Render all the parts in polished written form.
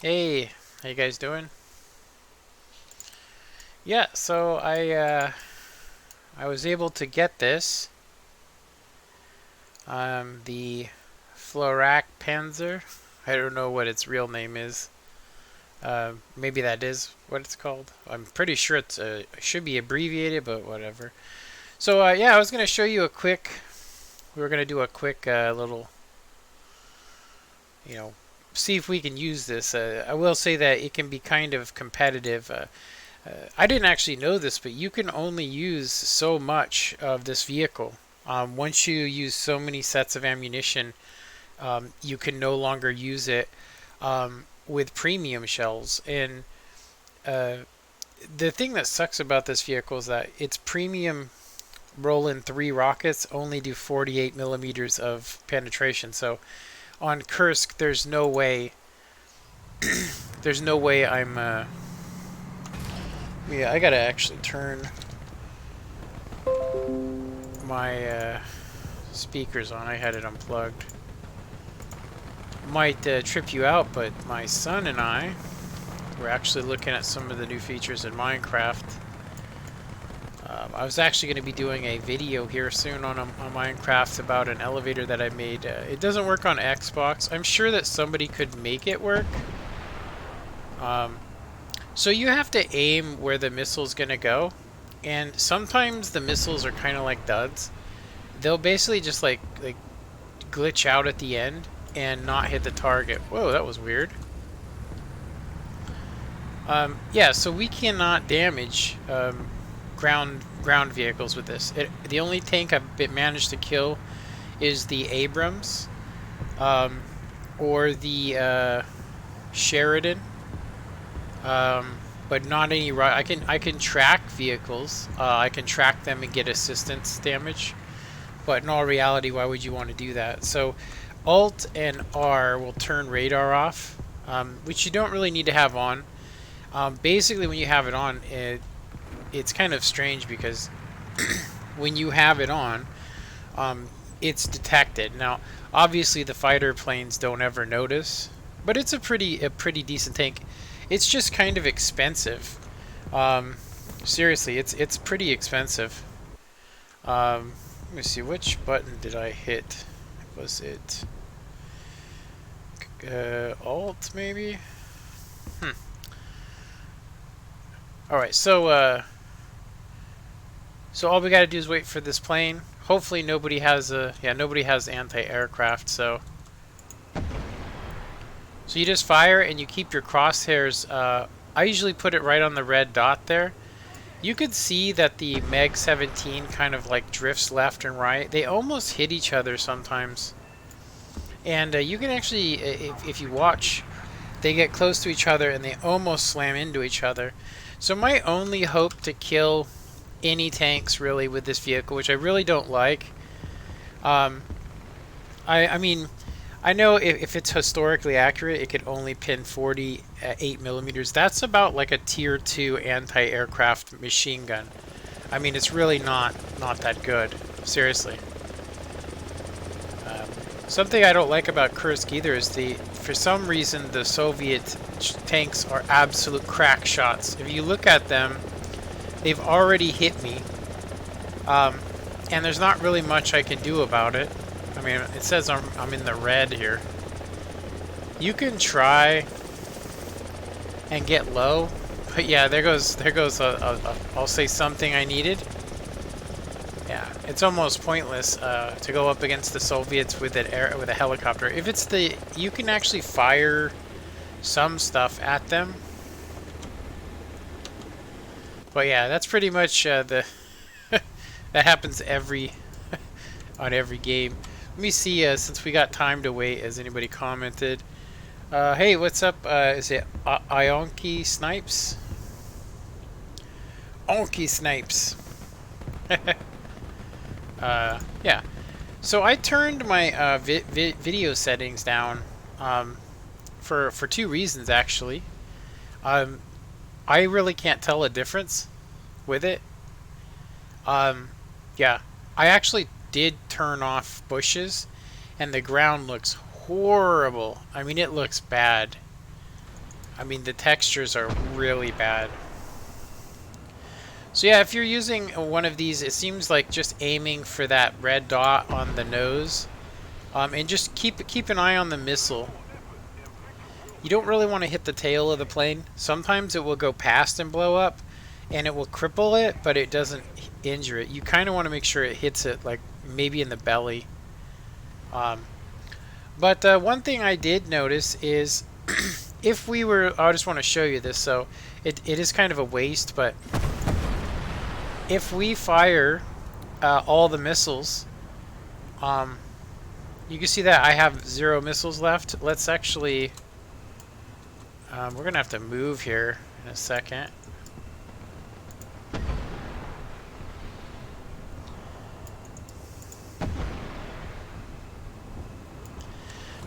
Hey, how you guys doing? Yeah, so I was able to get this, the Florak Panzer. I don't know what its real name is. Maybe that is what it's called. I'm pretty sure it should be abbreviated, but whatever. So yeah, I was gonna show you a quick. We were gonna do a quick little, you know, see if we can use this. I will say that it can be kind of competitive. I didn't actually know this, but you can only use so much of this vehicle. Once you use so many sets of ammunition, you can no longer use it with premium shells. And uh, the thing that sucks about this vehicle is that its premium Roland 3 rockets only do 48 millimeters of penetration. So on Kursk, there's no way I'm. Yeah, I gotta actually turn my speakers on. I had it unplugged. Might trip you out, but my son and I were actually looking at some of the new features in Minecraft. I was actually going to be doing a video here soon on Minecraft about an elevator that I made. It doesn't work on Xbox. I'm sure that somebody could make it work. Um, so you have to aim where the missile's going to go. And sometimes the missiles are kind of like duds. They'll basically just like glitch out at the end and not hit the target. Whoa, that was weird. Yeah, so we cannot damage ground vehicles with this. The only tank I've managed to kill is the Abrams or the Sheridan, but not any. I can track vehicles. I can track them and get assistance damage. But in all reality, why would you want to do that? So Alt and R will turn radar off, which you don't really need to have on. Basically, when you have it on, it's kind of strange because when you have it on, it's detected. Now, obviously, the fighter planes don't ever notice, but it's a pretty decent tank. It's just kind of expensive. Seriously, it's pretty expensive. Let me see, which button did I hit? Was it Alt maybe? All right, so all we gotta do is wait for this plane. Hopefully nobody has anti-aircraft. So you just fire and you keep your crosshairs. I usually put it right on the red dot there. You could see that the Meg 17 kind of like drifts left and right. They almost hit each other sometimes. And you can actually, if you watch, they get close to each other and they almost slam into each other. So my only hope to kill any tanks really with this vehicle, which I really don't like. Um, I mean, I know if it's historically accurate, it could only pin 48 millimeters. That's about like a tier 2 anti-aircraft machine gun. I mean, it's really not that good. Seriously. Um, Something I don't like about Kursk either is for some reason, the Soviet tanks are absolute crack shots. If you look at them, they've already hit me. And there's not really much I can do about it. I mean, it says I'm in the red here. You can try and get low, but yeah, there goes I'll say something I needed. Yeah, it's almost pointless to go up against the Soviets with with a helicopter. If it's you can actually fire some stuff at them. But yeah, that's pretty much that happens on every game. Let me see, since we got time to wait, has anybody commented? Hey, what's up? Is it Ionki Snipes? Onky Snipes. Yeah. So I turned my video settings down for two reasons, actually. Um, I really can't tell a difference with it. Um, yeah. I actually did turn off bushes, and the ground looks horrible. I mean, it looks bad. I mean, the textures are really bad. So yeah, if you're using one of these, it seems like just aiming for that red dot on the nose, and just keep an eye on the missile. You don't really want to hit the tail of the plane. Sometimes it will go past and blow up, and it will cripple it, but it doesn't injure it. You kind of want to make sure it hits it, like maybe in the belly. But one thing I did notice is if we were, I just want to show you this, so it is kind of a waste, but if we fire all the missiles, you can see that I have 0 missiles left. Let's actually, we're going to have to move here in a second.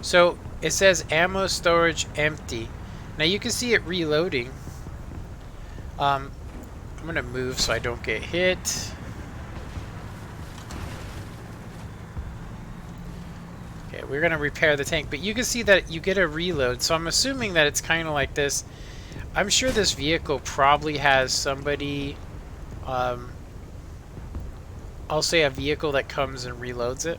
So it says ammo storage empty. Now you can see it reloading. I'm going to move so I don't get hit. Okay, we're going to repair the tank, but you can see that you get a reload, so I'm assuming that it's kind of like this. I'm sure this vehicle probably has somebody, I'll say a vehicle that comes and reloads it.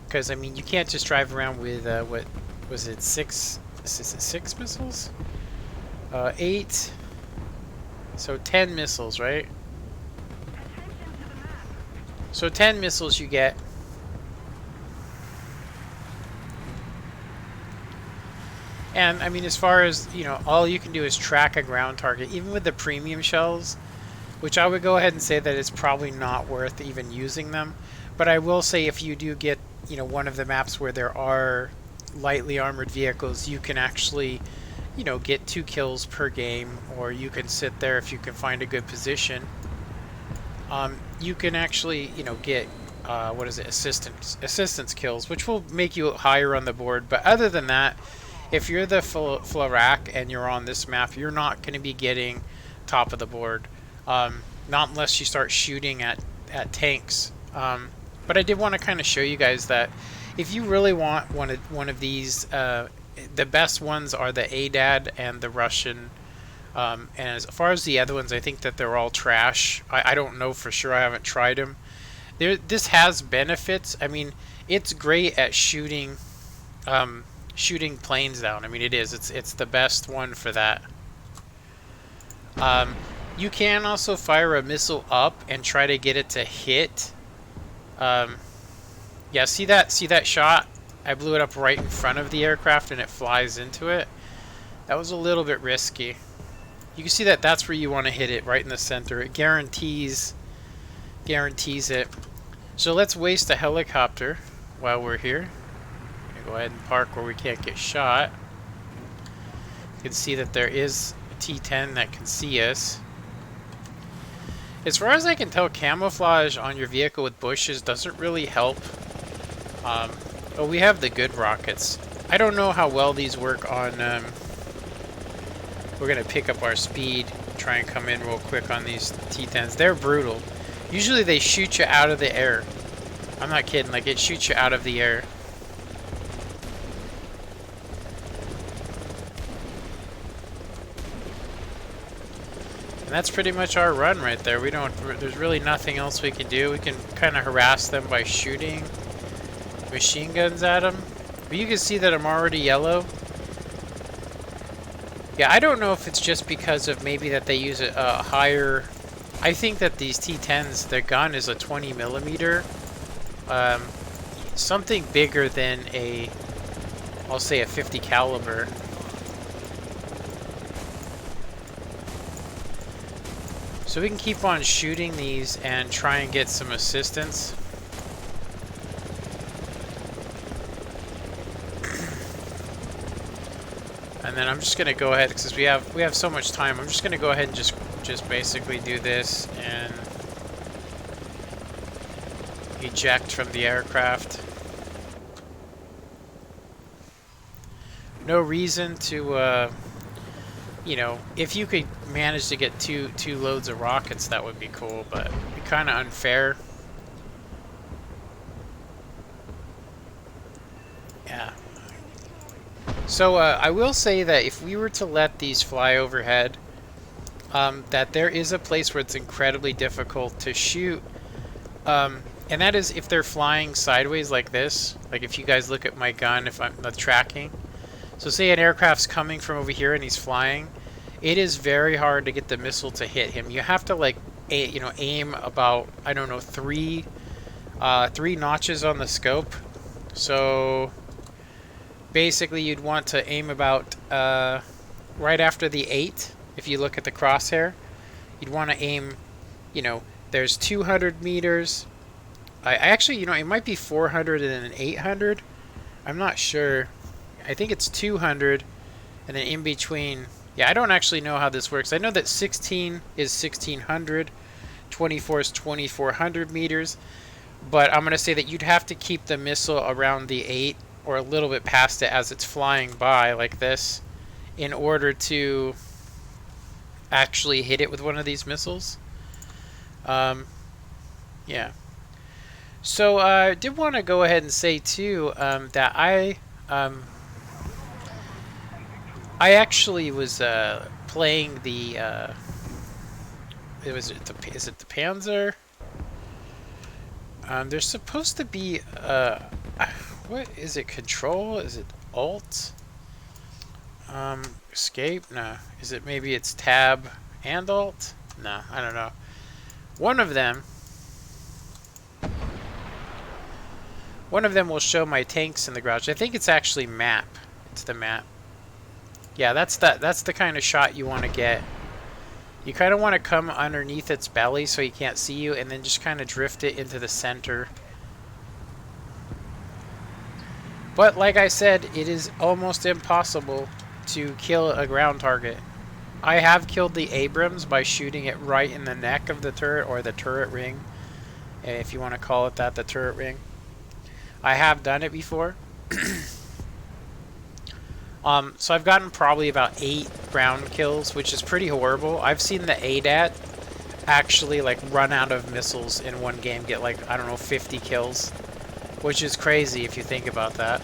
Because, I mean, you can't just drive around with, what was it, 6 missiles? 8. So 10 missiles, right? So 10 missiles you get. And, I mean, as far as, you know, all you can do is track a ground target. Even with the premium shells, which I would go ahead and say that it's probably not worth even using them. But I will say if you do get, you know, one of the maps where there are lightly armored vehicles, you can actually, you know, get 2 kills per game, or you can sit there if you can find a good position. You can actually, you know, get what is it, assistance kills, which will make you higher on the board. But other than that, if you're the Flak and you're on this map, you're not going to be getting top of the board, not unless you start shooting at tanks. But I did want to kind of show you guys that if you really want one of these, the best ones are the ADAD and the Russian. And as far as the other ones, I think that they're all trash. I don't know for sure. I haven't tried them. This has benefits. I mean, it's great at shooting planes down. I mean, it is. It's the best one for that. You can also fire a missile up and try to get it to hit. Yeah, see that shot? I blew it up right in front of the aircraft and it flies into it. That was a little bit risky. You can see that that's where you want to hit it, right in the center. It guarantees it. So let's waste a helicopter while we're here. Go ahead and park where we can't get shot. You can see that there is a T-10 that can see us. As far as I can tell, camouflage on your vehicle with bushes doesn't really help. But we have the good rockets. I don't know how well these work on... we're going to pick up our speed, try and come in real quick on these T-10s. They're brutal. Usually they shoot you out of the air. I'm not kidding, like it shoots you out of the air. And that's pretty much our run right there. There's really nothing else we can do. We can kind of harass them by shooting machine guns at them. But you can see that I'm already yellow. Yeah, I don't know if it's just because of maybe that they use a higher... I think that these T-10s, their gun is a 20 millimeter. Something bigger than I'll say a 50 caliber. So we can keep on shooting these and try and get some assistance. And then I'm just gonna go ahead, because we have so much time. I'm just gonna go ahead and just basically do this and eject from the aircraft. No reason to, you know, if you could manage to get two loads of rockets, that would be cool, but it'd be kind of unfair. Yeah. So I will say that if we were to let these fly overhead, that there is a place where it's incredibly difficult to shoot, and that is if they're flying sideways like this. Like if you guys look at my gun, if I'm tracking. So say an aircraft's coming from over here and he's flying, it is very hard to get the missile to hit him. You have to like, aim about, I don't know, three notches on the scope. So basically you'd want to aim about right after the 8. If you look at the crosshair, you'd want to aim, there's 200 meters. I actually, it might be 400 and then 800. I'm not sure. I think it's 200 and then in between. Yeah, I don't actually know how this works. I know that 16 is 1600, 24 is 2400 meters, but I'm going to say that you'd have to keep the missile around the 8 or a little bit past it as it's flying by like this in order to actually hit it with one of these missiles. Yeah. So I did want to go ahead and say too that I actually was playing the is it the Panzer? There's supposed to be what is it? Control? Is it Alt? Escape? No. Is it maybe it's Tab and Alt? No, I don't know. One of them will show my tanks in the garage. I think it's actually map. It's the map. Yeah, that's the kind of shot you want to get. You kind of want to come underneath its belly so he can't see you, and then just kind of drift it into the center. But like I said, it is almost impossible to kill a ground target. I have killed the Abrams by shooting it right in the neck of the turret, or the turret ring, if you want to call it that, the turret ring. I have done it before. So I've gotten probably about 8 ground kills, which is pretty horrible. I've seen the ADAT actually like run out of missiles in one game, get like, I don't know, 50 kills, which is crazy if you think about that.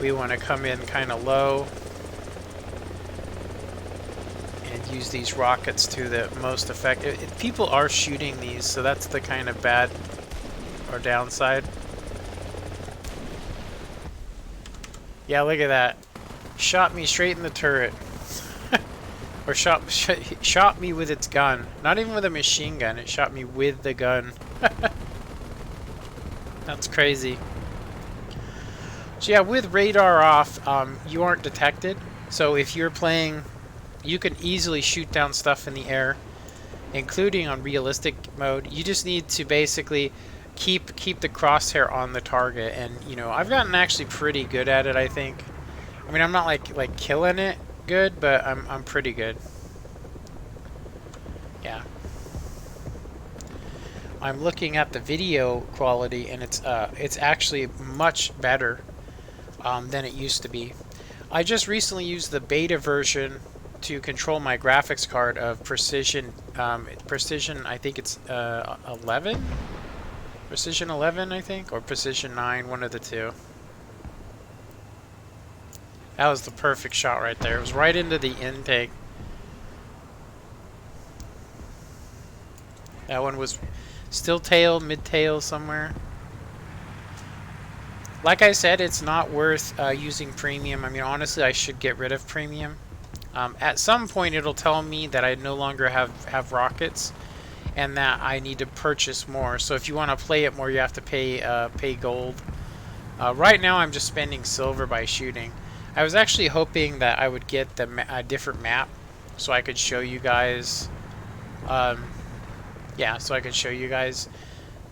We want to come in kind of low and use these rockets to the most effect. People are shooting these, so that's the kind of bad or downside. Yeah, look at that. Shot me straight in the turret. Or shot me with its gun. Not even with a machine gun, it shot me with the gun. That's crazy. So yeah, with radar off, you aren't detected. So if you're playing, you can easily shoot down stuff in the air, including on realistic mode. You just need to basically keep the crosshair on the target, and I've gotten actually pretty good at it, I think. I mean, I'm not like killing it good, but I'm pretty good. Yeah. I'm looking at the video quality, and it's actually much better than it used to be. I just recently used the beta version to control my graphics card of Precision. I think it's 11. Precision 11, I think, or Precision 9, one of the two. That was the perfect shot right there. It was right into the intake. That one was still tail, mid-tail somewhere. Like I said, it's not worth using premium. I mean, honestly, I should get rid of premium. At some point, it'll tell me that I no longer have rockets, and that I need to purchase more. So if you want to play it more, you have to pay gold. Right now, I'm just spending silver by shooting. I was actually hoping that I would get a different map, so I could show you guys. Yeah, so I could show you guys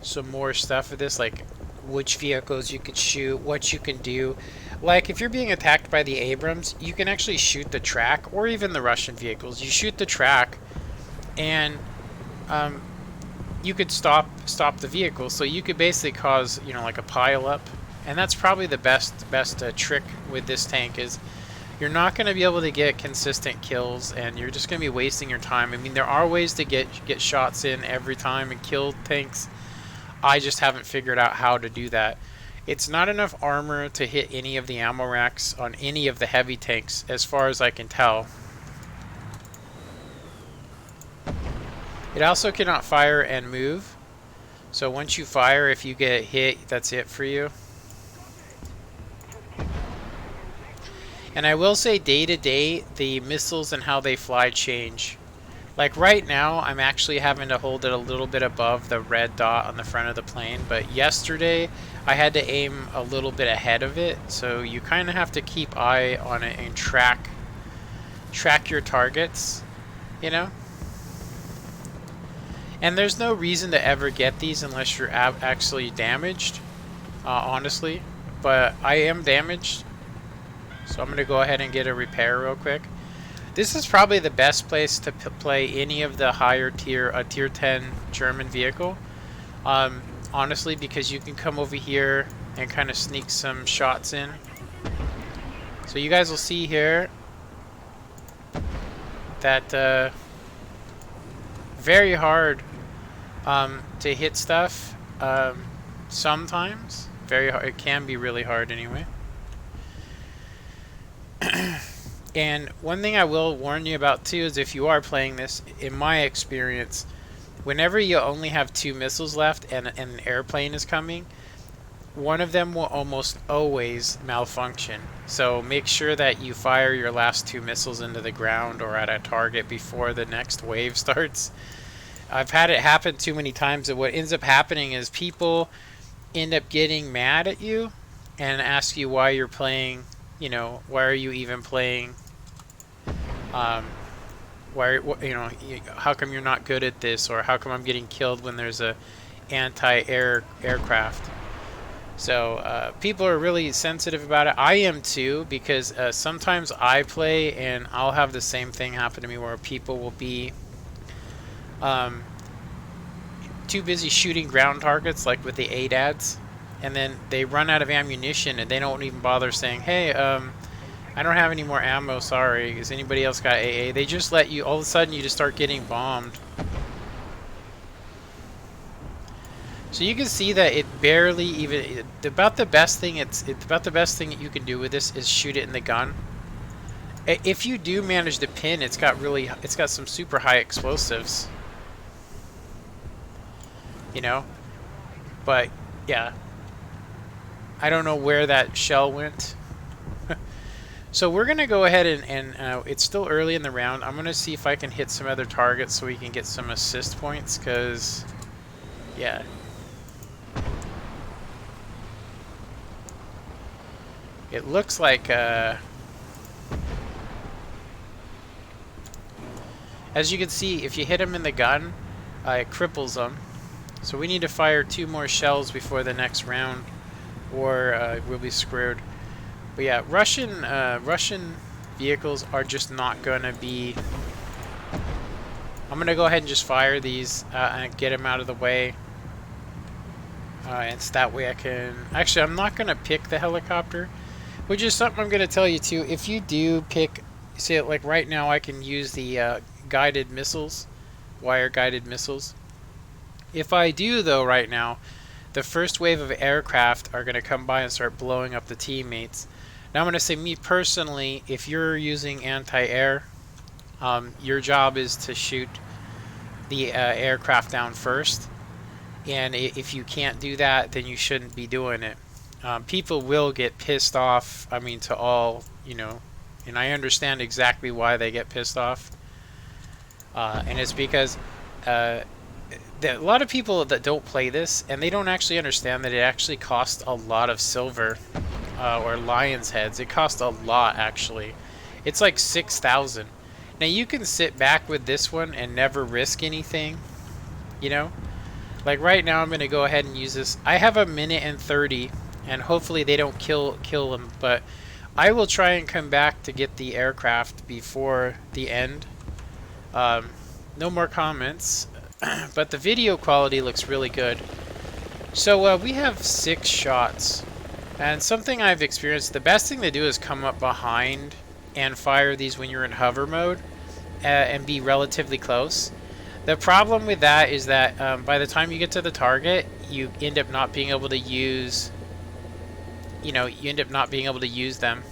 some more stuff of this, like which vehicles you could shoot, what you can do. Like if you're being attacked by the Abrams, you can actually shoot the track, or even the Russian vehicles. You shoot the track, and you could stop the vehicle, so you could basically cause like a pile up, and that's probably the best trick with this tank. Is you're not going to be able to get consistent kills, and you're just going to be wasting your time. I mean, there are ways to get shots in every time and kill tanks. I just haven't figured out how to do that. It's not enough armor to hit any of the ammo racks on any of the heavy tanks, as far as I can tell. It also cannot fire and move. So once you fire, if you get hit, that's it for you. And I will say day to day, the missiles and how they fly change. Like right now, I'm actually having to hold it a little bit above the red dot on the front of the plane. But yesterday, I had to aim a little bit ahead of it. So you kind of have to keep eye on it and track your targets, you know? And there's no reason to ever get these unless you're actually damaged, honestly. But I am damaged. So I'm going to go ahead and get a repair real quick. This is probably the best place to play any of the higher tier, tier 10 German vehicle. Honestly, because you can come over here and kind of sneak some shots in. So you guys will see here that very hard to hit stuff. Sometimes very hard. It can be really hard anyway. And one thing I will warn you about too is if you are playing this, in my experience, whenever you only have 2 missiles left and an airplane is coming, one of them will almost always malfunction. So make sure that you fire your last 2 missiles into the ground or at a target before the next wave starts. I've had it happen too many times, and what ends up happening is people end up getting mad at you and ask you why you're playing. You know, why are you even playing? How come you're not good at this, or how come I'm getting killed when there's a aircraft? So people are really sensitive about it. I am too, because sometimes I play and I'll have the same thing happen to me where people will be too busy shooting ground targets, like with the ADATs. And then they run out of ammunition and they don't even bother saying, hey, I don't have any more ammo, sorry. Has anybody else got AA? They just let you, all of a sudden you just start getting bombed. So you can see that it barely even, about the best thing that you can do with this is shoot it in the gun. If you do manage to pin, it's got some super high explosives. You know? But, yeah. I don't know where that shell went. So we're going to go ahead and it's still early in the round. I'm going to see if I can hit some other targets so we can get some assist points, because, yeah. It looks like, as you can see, if you hit them in the gun, it cripples them. So we need to fire 2 more shells before the next round, or we'll be screwed. But yeah, Russian vehicles are just not gonna be. I'm gonna go ahead and just fire these and get them out of the way. And so that way I can. Actually, I'm not gonna pick the helicopter, which is something I'm gonna tell you too. If you do pick, see, like right now, I can use the guided missiles, wire guided missiles. If I do though, right now, the first wave of aircraft are going to come by and start blowing up the teammates. Now I'm going to say, me personally, if you're using anti-air, your job is to shoot the aircraft down first. And if you can't do that, then you shouldn't be doing it. People will get pissed off, I mean, to all, you know, and I understand exactly why they get pissed off. And it's because a lot of people that don't play this, and they don't actually understand that it actually costs a lot of silver, or lion's heads. It costs a lot, actually. It's like 6,000. Now you can sit back with this one and never risk anything, you know? Like right now I'm going to go ahead and use this. I have 1:30, and hopefully they don't kill them, but I will try and come back to get the aircraft before the end. No more comments. But the video quality looks really good. So we have 6 shots, and something I've experienced, the best thing to do is come up behind and fire these when you're in hover mode, and be relatively close. The problem with that is that by the time you get to the target, you end up not being able to use you know, you end up not being able to use them.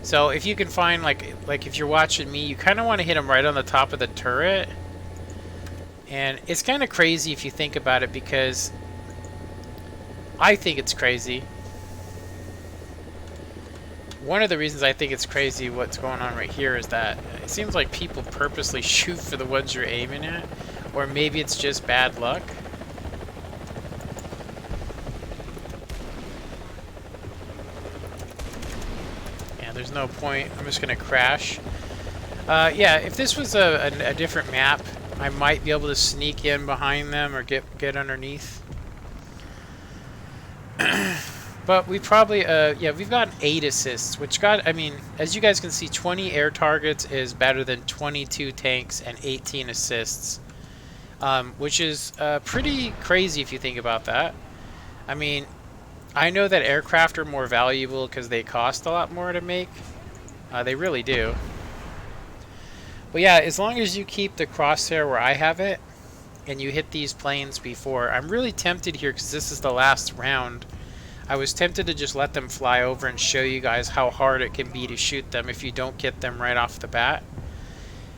So if you can find, like if you're watching me, you kind of want to hit them right on the top of the turret. And it's kind of crazy if you think about it, because I think it's crazy. One of the reasons I think it's crazy what's going on right here is that it seems like people purposely shoot for the ones you're aiming at. Or maybe it's just bad luck. Yeah, there's no point. I'm just going to crash. Yeah, if this was a different map, I might be able to sneak in behind them or get underneath. But we probably, yeah, we've got 8 assists, which I mean, as you guys can see, 20 air targets is better than 22 tanks and 18 assists. Which is pretty crazy if you think about that. I mean, I know that aircraft are more valuable because they cost a lot more to make. They really do. But yeah, as long as you keep the crosshair where I have it, and you hit these planes before, I'm really tempted here because this is the last round. I was tempted to just let them fly over and show you guys how hard it can be to shoot them if you don't get them right off the bat.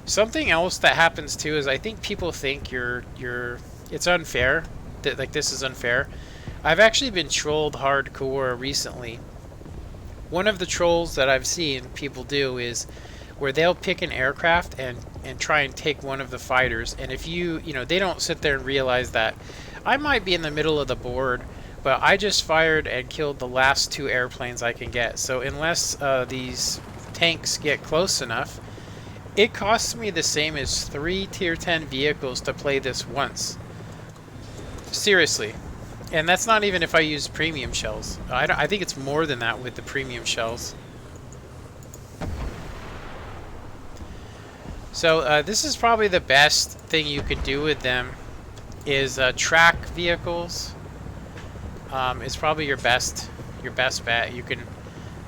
Something else that happens too is I think people think it's unfair, that like this is unfair. I've actually been trolled hardcore recently. One of the trolls that I've seen people do is where they'll pick an aircraft and try and take one of the fighters, and if you know, they don't sit there and realize that I might be in the middle of the board, but I just fired and killed the last 2 airplanes I can get. So unless these tanks get close enough, it costs me the same as 3 tier 10 vehicles to play this once. Seriously. And that's not even if I use premium shells. I think it's more than that with the premium shells. So this is probably the best thing you could do with them, is track vehicles. Is probably your best bet. You can,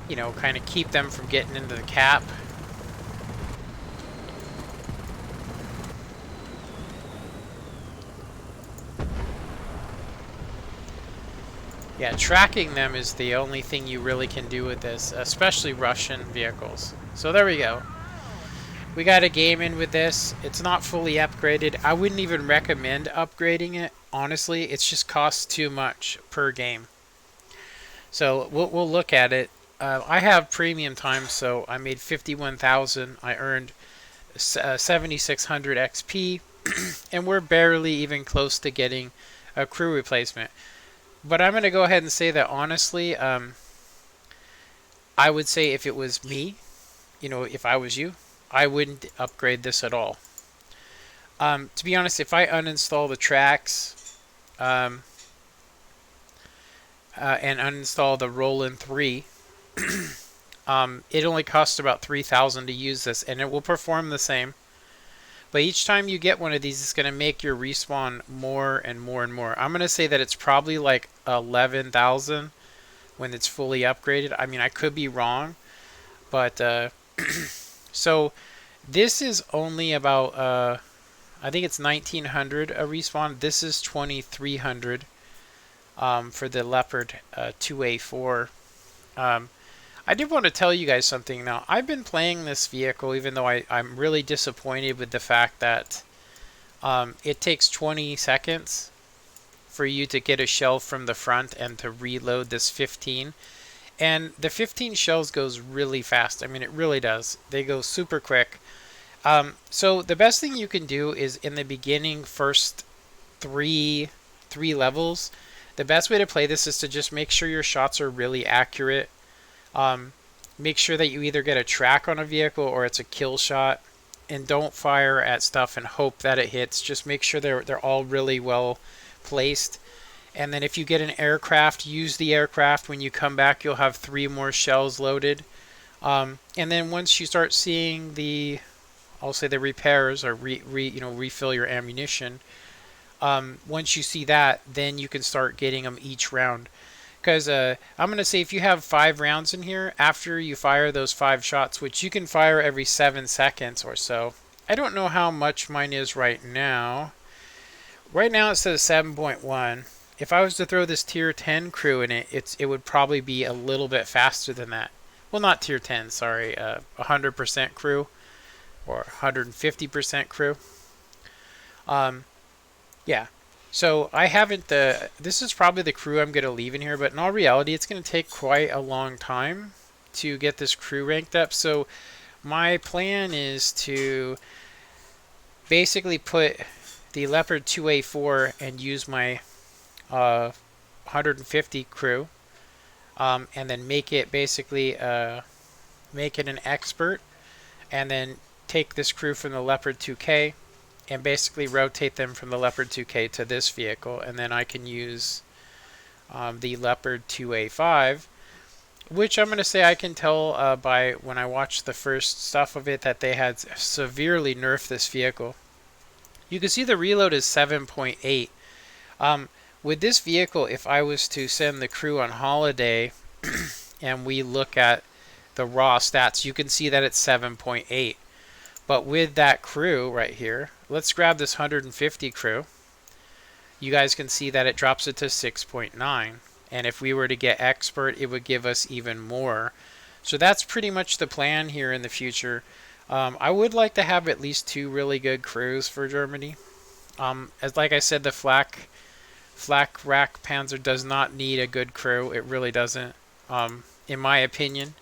you know, kind of keep them from getting into the cap. Yeah, tracking them is the only thing you really can do with this, especially Russian vehicles. So there we go. We got a game in with this. It's not fully upgraded. I wouldn't even recommend upgrading it. Honestly, it just costs too much per game. So we'll look at it. I have premium time, so I made 51,000. I earned 7,600 XP, and we're barely even close to getting a crew replacement. But I'm going to go ahead and say that honestly, I would say if it was me, you know, if I was you, I wouldn't upgrade this at all. To be honest, if I uninstall the tracks and uninstall the Roland 3, it only costs about 3,000 to use this, and it will perform the same. But each time you get one of these, it's going to make your respawn more and more and more. I'm going to say that it's probably like 11,000 when it's fully upgraded. I mean, I could be wrong, but so this is only about I think it's 1,900 a respawn. This is 2,300 for the Leopard 2A4. I did want to tell you guys something now. I've been playing this vehicle even though I'm really disappointed with the fact that it takes 20 seconds for you to get a shell from the front and to reload this 15. And the 15 shells goes really fast. I mean, it really does. They go super quick. So the best thing you can do is in the beginning, first three levels, the best way to play this is to just make sure your shots are really accurate. Make sure that you either get a track on a vehicle or it's a kill shot, and don't fire at stuff and hope that it hits. Just make sure they're all really well placed. And then if you get an aircraft, use the aircraft. When you come back, you'll have 3 more shells loaded. And then once you start seeing the, I'll say the repairs or refill your ammunition. Once you see that, then you can start getting them each round. Because I'm going to say if you have 5 rounds in here, after you fire those 5 shots, which you can fire every 7 seconds or so. I don't know how much mine is right now. Right now it says 7.1. if I was to throw this tier 10 crew in it, it would probably be a little bit faster than that. Well, not tier 10, sorry, 100% crew or 150% crew. Yeah. So I haven't, this is probably the crew I'm going to leave in here, but in all reality, it's going to take quite a long time to get this crew ranked up. So my plan is to basically put the Leopard 2A4 and use my 150 crew, and then make it basically make it an expert, and then take this crew from the Leopard 2K and basically rotate them from the Leopard 2K to this vehicle, and then I can use the Leopard 2A5, which I'm going to say I can tell by when I watched the first stuff of it that they had severely nerfed this vehicle. You can see the reload is 7.8. With this vehicle, if I was to send the crew on holiday and we look at the raw stats, you can see that it's 7.8. But with that crew right here, let's grab this 150 crew. You guys can see that it drops it to 6.9. And if we were to get expert, it would give us even more. So that's pretty much the plan here in the future. I would like to have at least 2 really good crews for Germany. As like I said, the Flak Rack Panzer does not need a good crew. It really doesn't. In my opinion,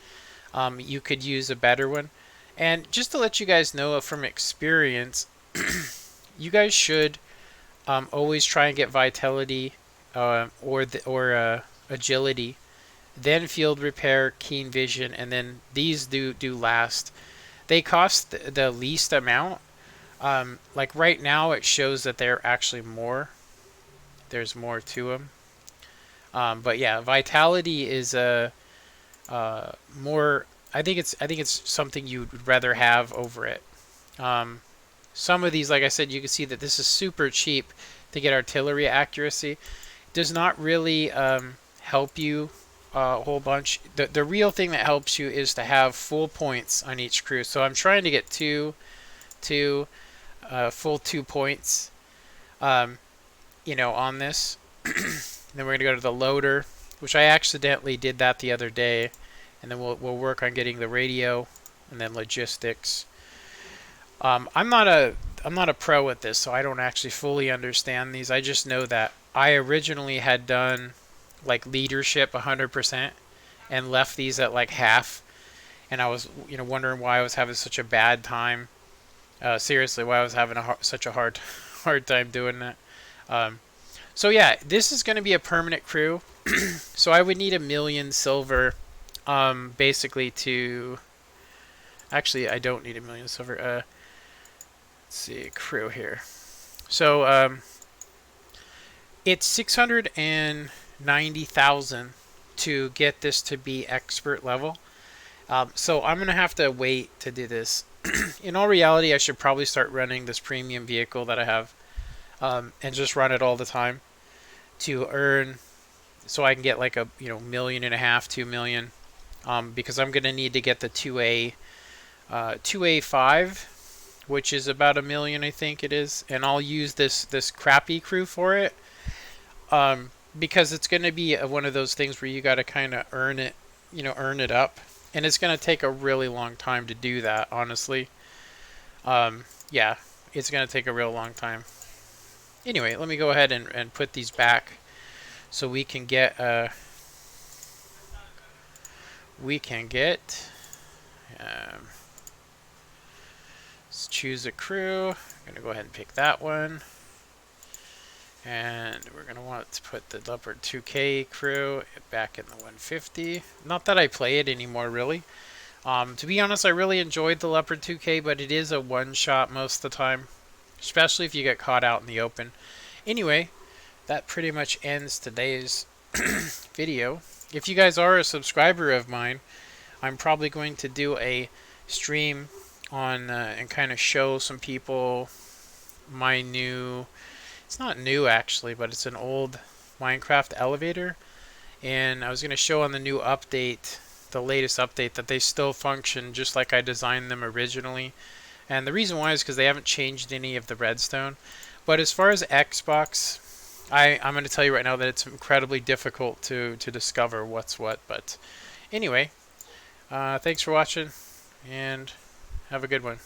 you could use a better one. And just to let you guys know from experience, you guys should always try and get vitality or agility, then field repair, keen vision, and then these do last. They cost the least amount. Like right now, it shows that they're actually more. There's more to them. But yeah, vitality is more. I think it's something you'd rather have over it. Some of these, like I said, you can see that this is super cheap to get artillery accuracy. It does not really help you a whole bunch. The real thing that helps you is to have full points on each crew. So I'm trying to get full 2 points, on this. Then we're gonna go to the loader, which I accidentally did that the other day. And then we'll work on getting the radio, and then logistics. I'm not a pro at this, so I don't actually fully understand these. I just know that I originally had done like leadership 100% and left these at like half, and I was wondering why I was having such a bad time. Seriously, why I was having such a hard time doing that. So yeah, this is going to be a permanent crew. So I would need 1 million silver. Basically to... Actually, I don't need 1 million silver. Let's see, crew here. So, it's 690,000 to get this to be expert level. So I'm going to have to wait to do this. In all reality, I should probably start running this premium vehicle that I have, and just run it all the time to earn, so I can get like a, 1.5 million, 2 million. Because I'm going to need to get the 2A5, which is about 1 million, I think it is. And I'll use this crappy crew for it. Because it's going to be one of those things where you got to kind of earn it up. And it's going to take a really long time to do that, honestly. Yeah, it's going to take a real long time. Anyway, let me go ahead and put these back so we can get... let's choose a crew. I'm going to go ahead and pick that one. And we're going to want to put the Leopard 2K crew back in the 150. Not that I play it anymore, really. To be honest, I really enjoyed the Leopard 2K, but it is a one-shot most of the time. Especially if you get caught out in the open. Anyway, that pretty much ends today's video. If you guys are a subscriber of mine, I'm probably going to do a stream on and kind of show some people my new... It's not new actually, but it's an old Minecraft elevator. And I was going to show on the new update, the latest update, that they still function just like I designed them originally. And the reason why is because they haven't changed any of the redstone. But as far as Xbox I'm going to tell you right now that it's incredibly difficult to discover what's what. But anyway, thanks for watching, and have a good one.